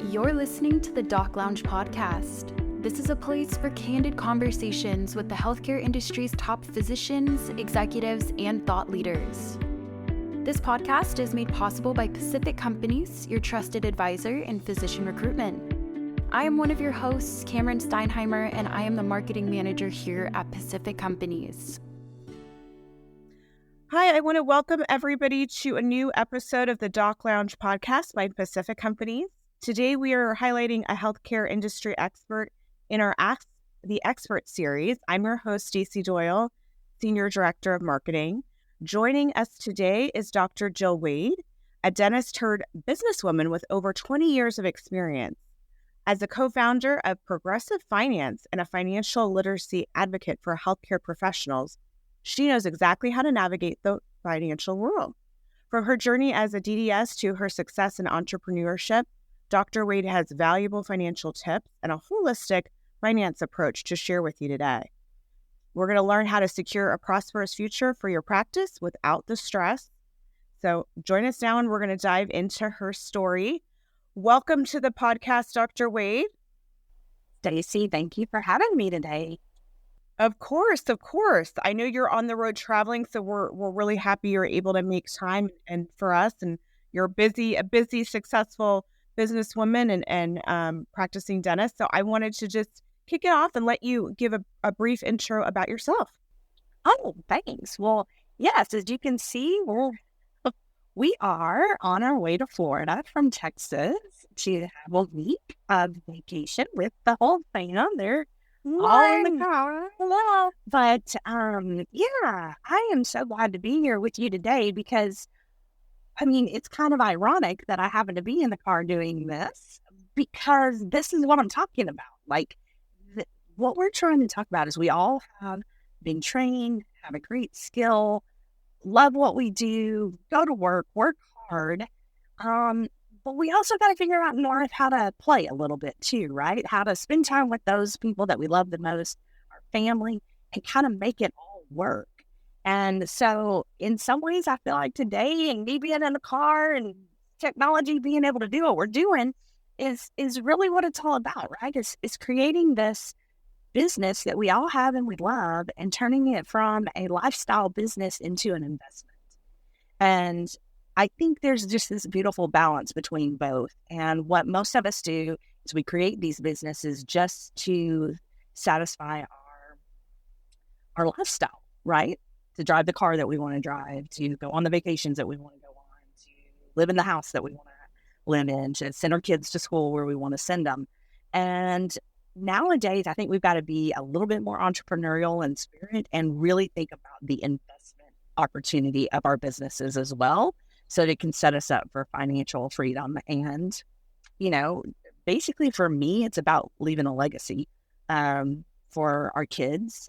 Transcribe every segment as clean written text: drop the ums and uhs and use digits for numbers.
You're listening to the Doc Lounge podcast. This is a place for candid conversations with the healthcare industry's top physicians, executives, and thought leaders. This podcast is made possible by Pacific Companies, your trusted advisor in physician recruitment. I am one of your hosts, Cameron Steinheimer, and I am the marketing manager here at Pacific Companies. Hi, I want to welcome everybody to a new episode of the Doc Lounge podcast by Pacific Companies. Today, we are highlighting a healthcare industry expert in our Ask the Expert series. I'm your host, Stacey Doyle, Senior Director of Marketing. Joining us today is Dr. Jill Wade, a dentist-turned businesswoman with over 20 years of experience. As a co-founder of Progressive Finance and a financial literacy advocate for healthcare professionals, she knows exactly how to navigate the financial world. From her journey as a DDS to her success in entrepreneurship, Dr. Wade has valuable financial tips and a holistic finance approach to share with you today. We're going to learn how to secure a prosperous future for your practice without the stress. So join us now and we're going to dive into her story. Welcome to the podcast, Dr. Wade. Stacey, thank you for having me today. Of course. I know you're on the road traveling, so we're really happy you're able to make time and for us. And you're a busy, successful businesswoman and practicing dentist. So I wanted to just kick it off and let you give a brief intro about yourself. Oh, thanks. Well, yes, as you can see, we are on our way to Florida from Texas to have a week of vacation with the whole fam. They're all in the car. Hello. But I am so glad to be here with you today because, it's kind of ironic that I happen to be in the car doing this because this is what I'm talking about. What we're trying to talk about is we all have been trained, have a great skill, love what we do, go to work hard. But we also got to figure out more of how to play a little bit too, right? How to spend time with those people that we love the most, our family, and kind of make it all work. And so in some ways, I feel like today and me being in the car and technology being able to do what we're doing is really what it's all about, right? It's creating this business that we all have and we love and turning it from a lifestyle business into an investment. And I think there's just this beautiful balance between both. And what most of us do is we create these businesses just to satisfy our lifestyle, right? To drive the car that we want to drive, to go on the vacations that we want to go on, to live in the house that we want to live in, to send our kids to school where we want to send them. And nowadays, I think we've got to be a little bit more entrepreneurial in spirit and really think about the investment opportunity of our businesses as well, so that it can set us up for financial freedom. And, basically for me, it's about leaving a legacy for our kids,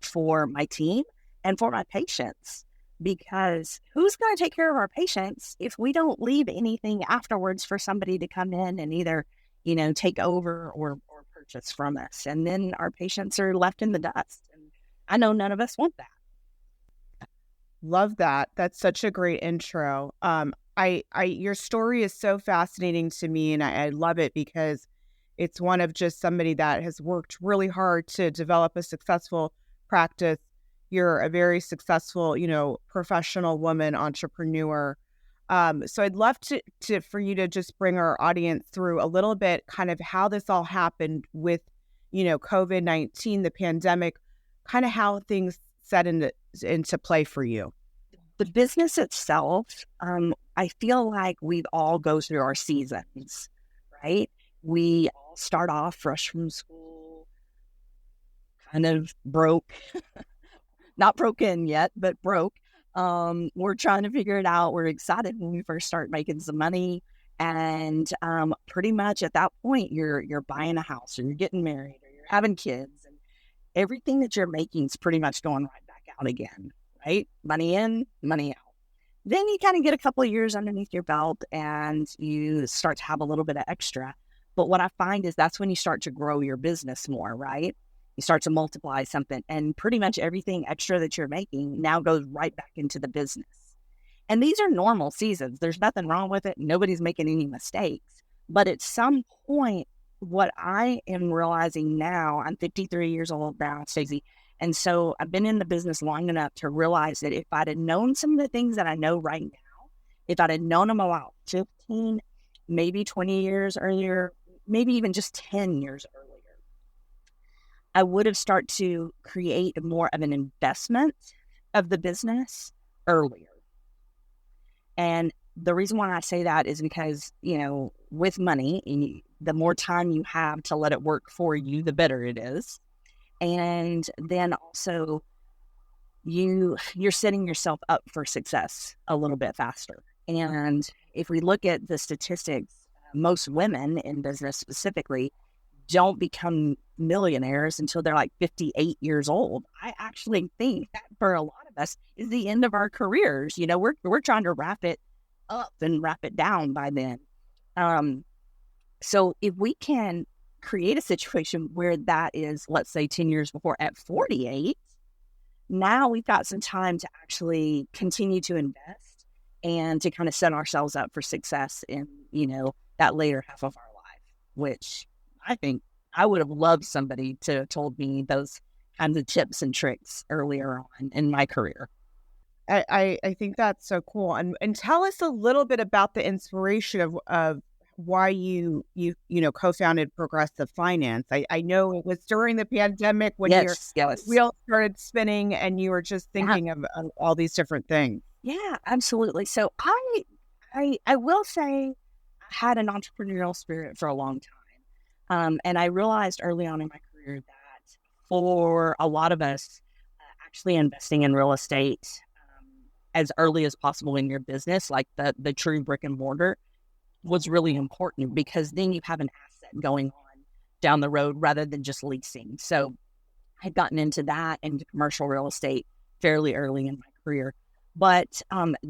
for my team, and for my patients. Because who's going to take care of our patients if we don't leave anything afterwards for somebody to come in and either, take over or purchase from us? And then our patients are left in the dust. And I know none of us want that. Love that. That's such a great intro. Your story is so fascinating to me, and I love it because it's one of just somebody that has worked really hard to develop a successful practice. You're a very successful, professional woman, entrepreneur. So I'd love for you to just bring our audience through a little bit kind of how this all happened with, COVID-19, the pandemic, kind of how things set into play for you. The business itself, I feel like we all go through our seasons, right? We all start off fresh from school, kind of broke, not broken yet, but broke. We're trying to figure it out. We're excited when we first start making some money. And pretty much at that point, you're buying a house or you're getting married or you're having kids. And everything that you're making is pretty much going right back out again, right? Money in, money out. Then you kind of get a couple of years underneath your belt and you start to have a little bit of extra. But what I find is that's when you start to grow your business more, right? You start to multiply something and pretty much everything extra that you're making now goes right back into the business. And these are normal seasons. There's nothing wrong with it. Nobody's making any mistakes. But at some point, what I am realizing now, I'm 53 years old now, Stacey. And so I've been in the business long enough to realize that if I'd have known some of the things that I know right now, if I'd have known them about 15, maybe 20 years earlier, maybe even just 10 years earlier, I would have started to create more of an investment of the business earlier. And the reason why I say that is because, with money, the more time you have to let it work for you, the better it is. And then also you're setting yourself up for success a little bit faster. And if we look at the statistics, most women in business specifically don't become millionaires until they're like 58 years old. I actually think that for a lot of us is the end of our careers. We're trying to wrap it up and wrap it down by then. So if we can create a situation where that is, let's say 10 years before at 48, now we've got some time to actually continue to invest and to kind of set ourselves up for success in, that later half of our life, which I think I would have loved somebody to have told me those kinds of tips and tricks earlier on in my career. I think that's so cool. And tell us a little bit about the inspiration of why you co-founded Progressive Finance. I know it was during the pandemic when your wheels started spinning and you were just thinking of all these different things. Yeah, absolutely. So I will say I had an entrepreneurial spirit for a long time. And I realized early on in my career that for a lot of us, actually investing in real estate as early as possible in your business, like the true brick and mortar, was really important because then you have an asset going on down the road rather than just leasing. So I'd gotten into that and commercial real estate fairly early in my career. But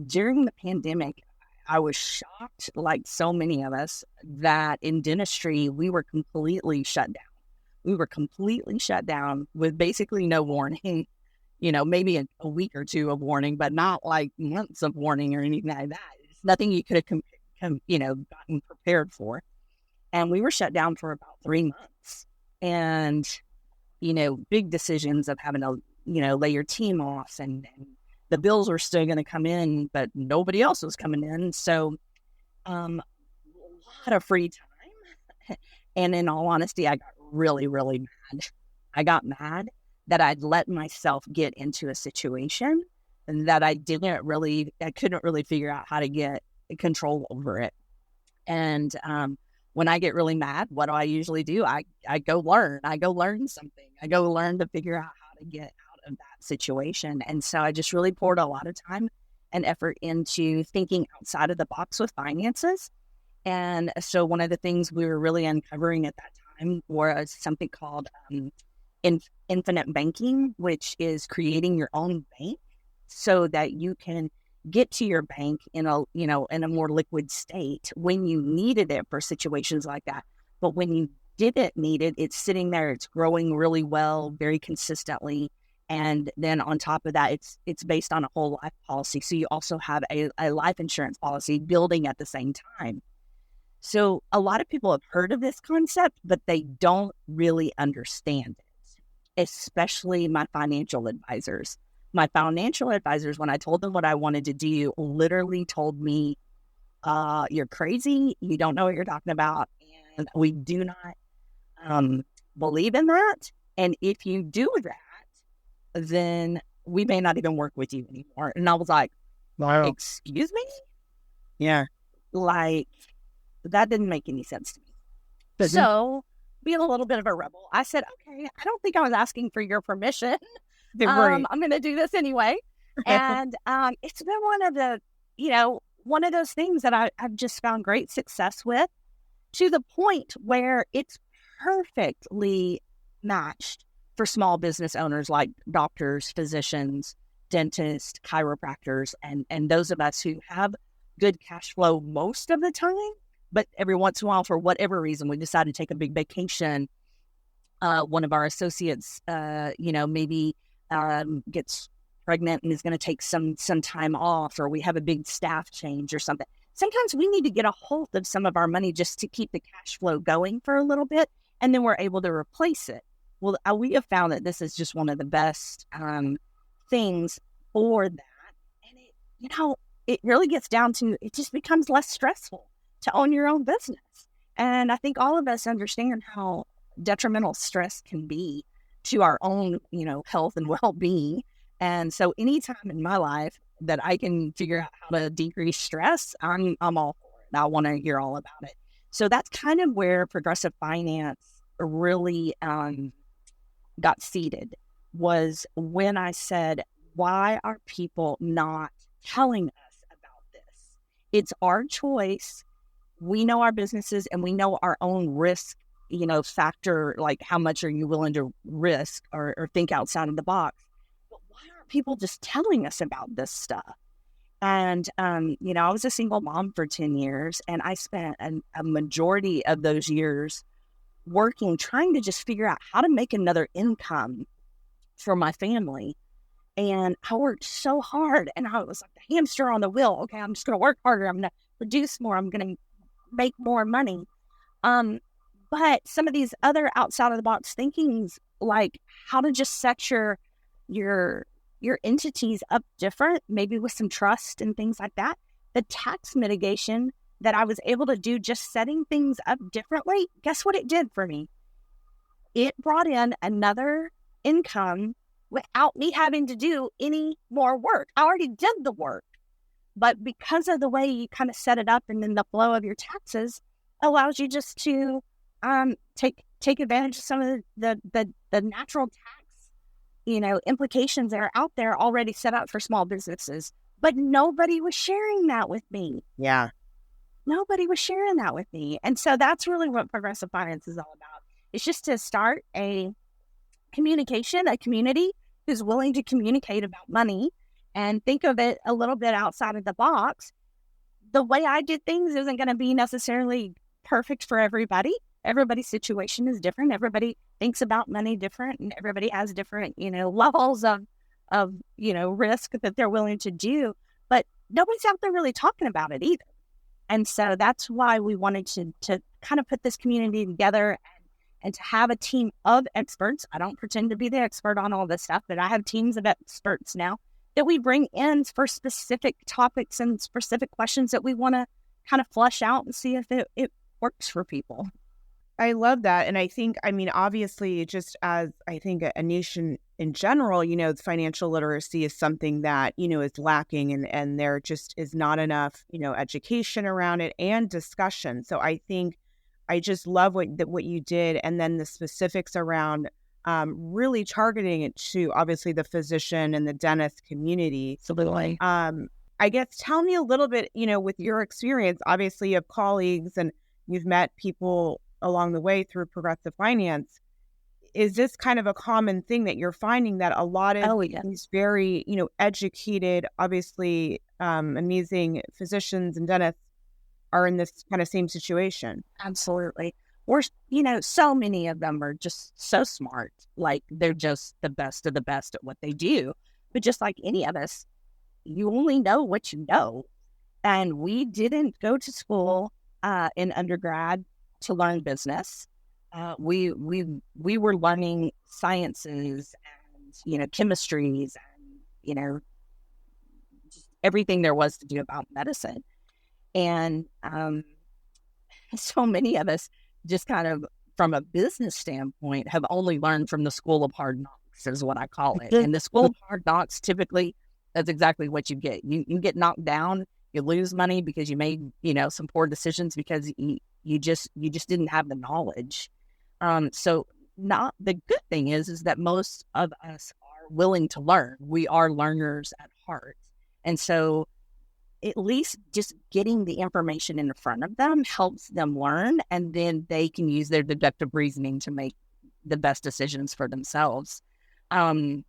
during the pandemic, I was shocked, like so many of us, that in dentistry, we were completely shut down. We were completely shut down with basically no warning, maybe a week or two of warning, but not like months of warning or anything like that. It's nothing you could have gotten prepared for. And we were shut down for about 3 months. And, big decisions of having to, lay your team off and the bills were still going to come in, but nobody else was coming in. So a lot of free time. And in all honesty, I got really, really mad. I got mad that I'd let myself get into a situation and that I couldn't really figure out how to get control over it. And when I get really mad, what do I usually do? I go learn. I go learn something. I go learn to figure out how to get out of that situation. And so I just really poured a lot of time and effort into thinking outside of the box with finances. And so one of the things we were really uncovering at that time was something called infinite banking, which is creating your own bank so that you can get to your bank in a more liquid state when you needed it for situations like that. But when you didn't need it, it's sitting there, it's growing really well, very consistently. And then on top of that, it's based on a whole life policy. So you also have a life insurance policy building at the same time. So a lot of people have heard of this concept, but they don't really understand it, especially my financial advisors. My financial advisors, when I told them what I wanted to do, literally told me, you're crazy. You don't know what you're talking about. And we do not believe in that. And if you do that, then we may not even work with you anymore. And I was like, wow. Excuse me? Yeah. Like, that didn't make any sense to me. So, being a little bit of a rebel, I said, okay, I don't think I was asking for your permission. I'm going to do this anyway. And it's been one of those things that I've just found great success with, to the point where it's perfectly matched for small business owners like doctors, physicians, dentists, chiropractors, and those of us who have good cash flow most of the time, but every once in a while, for whatever reason, we decide to take a big vacation. One of our associates, maybe gets pregnant and is going to take some time off, or we have a big staff change or something. sometimes we need to get a hold of some of our money just to keep the cash flow going for a little bit, and then we're able to replace it. Well, we have found that this is just one of the best things for that. And it really gets down to, it just becomes less stressful to own your own business. And I think all of us understand how detrimental stress can be to our own, health and well-being. And so anytime in my life that I can figure out how to decrease stress, I'm all for it. I want to hear all about it. So that's kind of where progressive finance really got seated, was when I said, why are people not telling us about this? It's our choice. We know our businesses and we know our own risk, factor, like how much are you willing to risk or think outside of the box. But why aren't people just telling us about this stuff? And, I was a single mom for 10 years, and I spent a majority of those years working, trying to just figure out how to make another income for my family. And I worked so hard, and I was like the hamster on the wheel. Okay, I'm just going to work harder. I'm going to produce more. I'm going to make more money. But some of these other outside of the box thinkings, like how to just set your entities up different, maybe with some trust and things like that. The tax mitigation that I was able to do, just setting things up differently, guess what it did for me? It brought in another income without me having to do any more work. I already did the work. But because of the way you kind of set it up, and then the flow of your taxes allows you just to take advantage of some of the natural tax, implications that are out there already set up for small businesses. But nobody was sharing that with me. Yeah. Nobody was sharing that with me. And so that's really what progressive finance is all about. It's just to start a community who's willing to communicate about money and think of it a little bit outside of the box. The way I did things isn't going to be necessarily perfect for everybody. Everybody's situation is different. Everybody thinks about money different, and everybody has different, levels of risk that they're willing to do. But nobody's out there really talking about it either. And so that's why we wanted to kind of put this community together and to have a team of experts. I don't pretend to be the expert on all this stuff, but I have teams of experts now that we bring in for specific topics and specific questions that we want to kind of flush out and see if it works for people. I love that. And I think, obviously, just as I think a nation in general, financial literacy is something that, is lacking, and there just is not enough, education around it and discussion. So I think I just love what you did. And then the specifics around really targeting it to obviously the physician and the dentist community. Absolutely. I guess tell me a little bit, with your experience. Obviously you have colleagues and you've met people along the way through progressive finance. Is this kind of a common thing that you're finding, that a lot of these very, educated, obviously amazing physicians and dentists are in this kind of same situation? Absolutely. We're, so many of them are just so smart. Like, they're just the best of the best at what they do. But just like any of us, you only know what you know. And we didn't go to school in undergrad to learn business. We were learning sciences and, chemistries and, just everything there was to do about medicine. And so many of us just kind of, from a business standpoint, have only learned from the school of hard knocks, is what I call it. And the school of hard knocks, typically, that's exactly what you get. You get knocked down, you lose money because you made, some poor decisions because you just didn't have the knowledge. So not the good thing is that most of us are willing to learn. We are learners at heart. And so at least just getting the information in front of them helps them learn, and then they can use their deductive reasoning to make the best decisions for themselves. And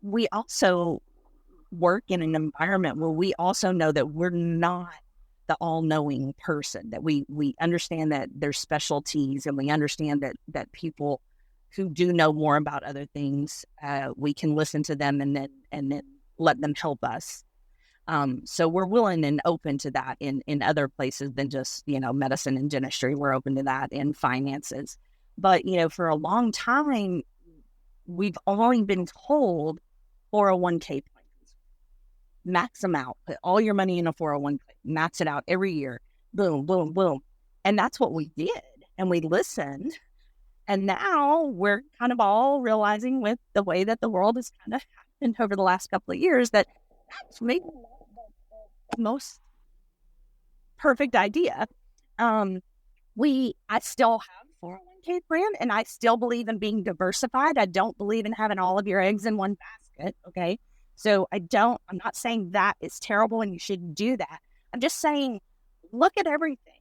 we also work in an environment where we also know that we're not the all-knowing person, that we understand that there's specialties, and we understand that people who do know more about other things, we can listen to them and then let them help us. So we're willing and open to that in other places than just, medicine and dentistry. We're open to that in finances. But, for a long time, we've only been told 401k plans. Max them out. Put all your money in a 401k. Max it out every year. Boom, boom, boom. And that's what we did. And we listened. And now we're kind of all realizing with the way that the world has kind of happened over the last couple of years that that's maybe the most perfect idea. I still have 401k plan, and I still believe in being diversified. I don't believe in having all of your eggs in one basket. Okay. So I'm not saying that is terrible and you shouldn't do that. I'm just saying, look at everything.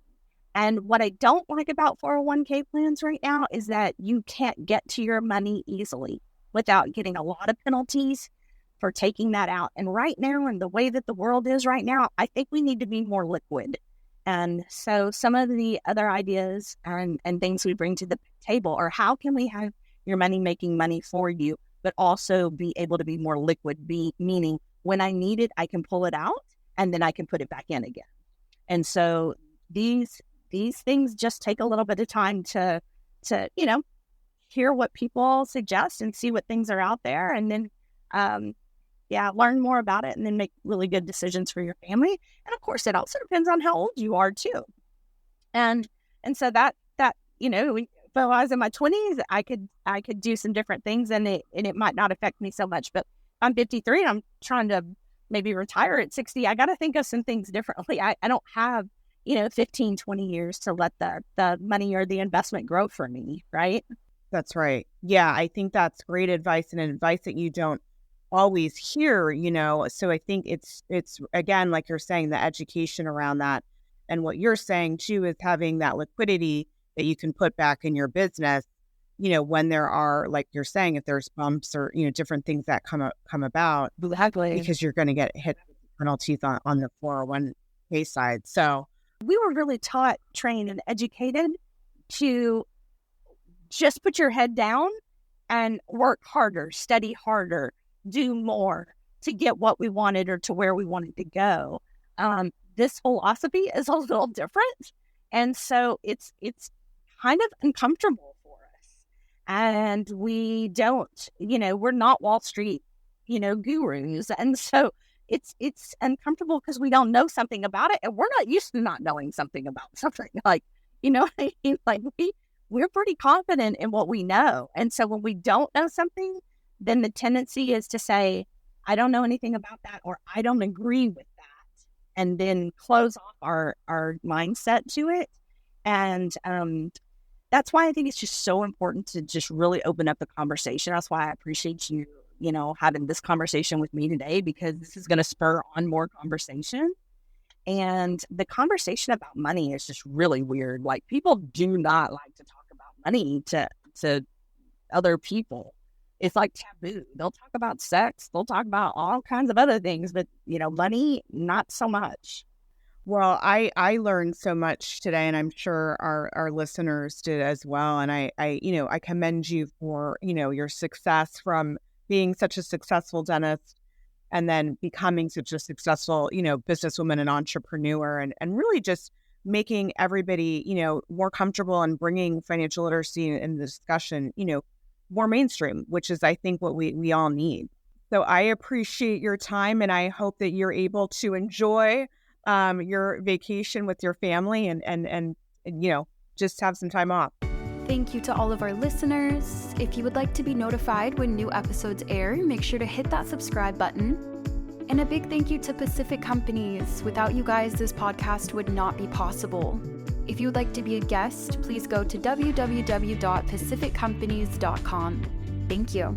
And what I don't like about 401k plans right now is that you can't get to your money easily without getting a lot of penalties for taking that out. And right now, in the way that the world is right now, I think we need to be more liquid. And so some of the other ideas and things we bring to the table are how can we have your money making money for you, but also be able to be more liquid, meaning when I need it, I can pull it out and then I can put it back in again. And so these things just take a little bit of time to hear what people suggest and see what things are out there, and then learn more about it, and then make really good decisions for your family. And of course, it also depends on how old you are too. And so that if I was in my 20s, I could do some different things, and it might not affect me so much. But I'm 53 and I'm trying to maybe retire at 60. I got to think of some things differently. I don't have 15, 20 years to let the money or the investment grow for me, right? That's right. Yeah, I think that's great advice, and advice that you don't always hear, So I think it's again, like you're saying, the education around that, and what you're saying too is having that liquidity that you can put back in your business, when there are, like you're saying, if there's bumps or different things that come about, exactly, because you're going to get hit with penalties on the 401k side. So we were really taught, trained, and educated to just put your head down and work harder, study harder, do more to get what we wanted or to where we wanted to go. This philosophy is a little different. And so it's kind of uncomfortable for us. And we don't, we're not Wall Street, gurus. And so it's uncomfortable because we don't know something about it, and we're not used to not knowing something about something. Like, we're pretty confident in what we know. And so when we don't know something, then the tendency is to say, I don't know anything about that, or I don't agree with that, and then close off our mindset to it. And that's why I think it's just so important to just really open up the conversation. That's why I appreciate you, having this conversation with me today, because this is going to spur on more conversation. And the conversation about money is just really weird. Like, people do not like to talk about money to other people. It's like taboo. They'll talk about sex. They'll talk about all kinds of other things, but, money, not so much. Well, I learned so much today, and I'm sure our listeners did as well. And I commend you for, your success from being such a successful dentist and then becoming such a successful, businesswoman and entrepreneur, and really just making everybody, more comfortable and bringing financial literacy in the discussion, more mainstream, which is, I think, what we all need. So I appreciate your time, and I hope that you're able to enjoy your vacation with your family and just have some time off. Thank you to all of our listeners. If you would like to be notified when new episodes air, make sure to hit that subscribe button. And a big thank you to Pacific Companies. Without you guys, this podcast would not be possible. If you would like to be a guest, please go to www.pacificcompanies.com. Thank you.